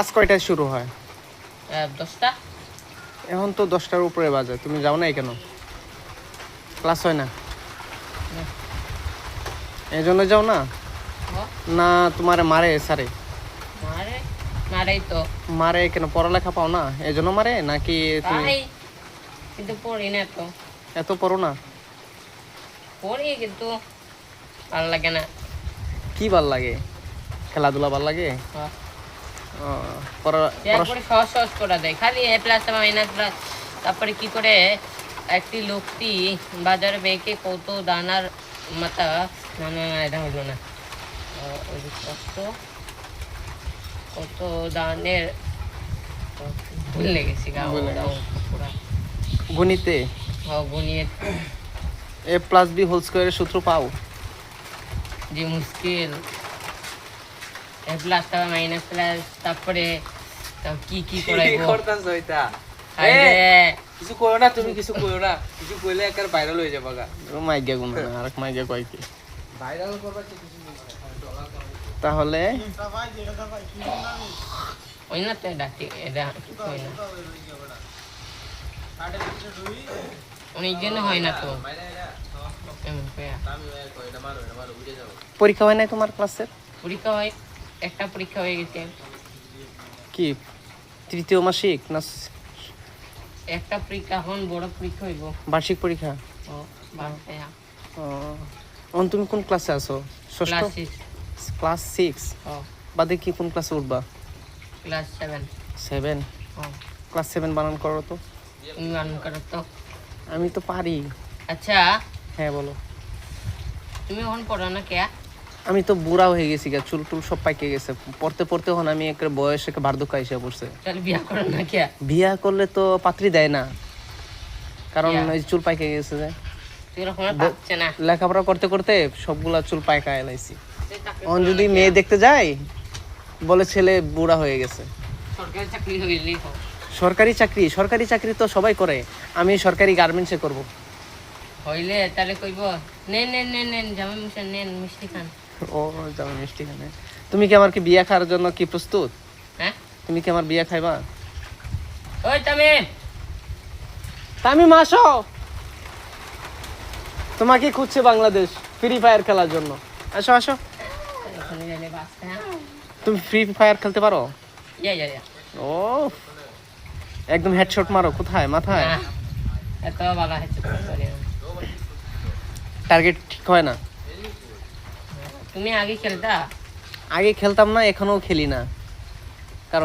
Class কয়টায় শুরু হয়? 10টা। এখন তো 10টার উপরে বাজে, তুমি যাও নাই কেন? ক্লাস হয় না এই জন্য যাও না? না তোমারে মারে স্যারে? মারেই তো। মারে কেন? পড়ালেখা পাও না এই জন্য মারে নাকি? তুমি পাই, কিন্তু পড়ি না তো। এত পড়ো না? পড়ি কিন্তু ভালো লাগে না। কি ভাল লাগে? খেলাধুলা ভাল লাগে? হ্যাঁ। পড়া সহজ সহজ করে দেয়, খালি এ প্লাস মাইনাস প্লাস। তারপরে কি করে একটি লোকটি বাজারে বেঁকে কত দানার মাথা, না না না এটা হইলো না। ওই যে কত দানের ভুলে গেছি গা। গণিতে গুনিয়ে a+b² সূত্র পাও? যে মুশকিল। এ প্লাস মাইনাস প্লাস, তারপরে কি কি করাইবো। করতাছো এটা? কিছু কইও না, তুমি কিছু কইও না, কিছু কইলে একার ভাইরাল হয়ে যাবে গা। মাইগা গুণ আরেক মাইগা কয় কি? ভাইরাল করবা কিছু তাহলে ওই না তো ডাকি এটা হয় না, অনেক জন্য হয় না তো। পরীক্ষা হয় নাই তোমার ক্লাসের? পরীক্ষা হয়, একটা পরীক্ষা হয়ে গেছে। কি তৃতীয় মাসিক না একটা পরীক্ষা, এখন বড় পরীক্ষা হইব, বার্ষিক পরীক্ষা? ও বারোটা। এখন তুমি কোন ক্লাসে আছো? ষষ্ঠ? ক্লাস 6? বাদে কি কোন ক্লাসে উঠবা? ক্লাস 7। 7? ক্লাস 7 বানান করো তো। তুমি বানান করো তো। আমি তো পারি। আচ্ছা হ্যাঁ বলো। তুমি এখন পড়ো না কে? আমি তো বুড়া হয়ে গেছি গা, চুল টুল সব পাইকে গেছে। পড়তে পড়তে এখন আমি একটা বয়সে বার্ধক্য এসে পড়ছে। তাহলে বিয়া করো না কে? বিয়া করলে তো পাত্রী দেয় না, কারণ এই চুল পাইকে গেছে যে। না লেখাপড়া করতে করতে সবগুলা চুল পাইকা এলাইছি। এখন যদি মেয়ে দেখতে যাই বলে ছেলে বুড়া হয়ে গেছে। সরকারি চাকরি হইলেই হোক। সরকারি চাকরি তো সবাই করে, আমি সরকারি গার্মেন্টসে করব। হইলে তাহলে কইব নেন নেন নেন নেন জামাই মশাই নেন মিষ্টি খান। ও জামাই মিষ্টি খানে? তুমি কি আমার কি বিয়া খাওয়ার জন্য কি প্রস্তুত? হ্যাঁ, তুমি কি আমার বিয়া খাইবা? ওই তামিম আসো, তোমাকে খুঁজছে বাংলাদেশ ফ্রি ফায়ার খেলার জন্য। আসো আসো। তুমি ফ্রি ফায়ার খেলতে পারো? ও একদম হেডশট মারো। কোথায়? মাথায়? এত ভালো হচ্ছে। টার্গেট ঠিক হয় না? তুমি আগে খেলতা? আগে খেলতাম না, এখনো খেলি না।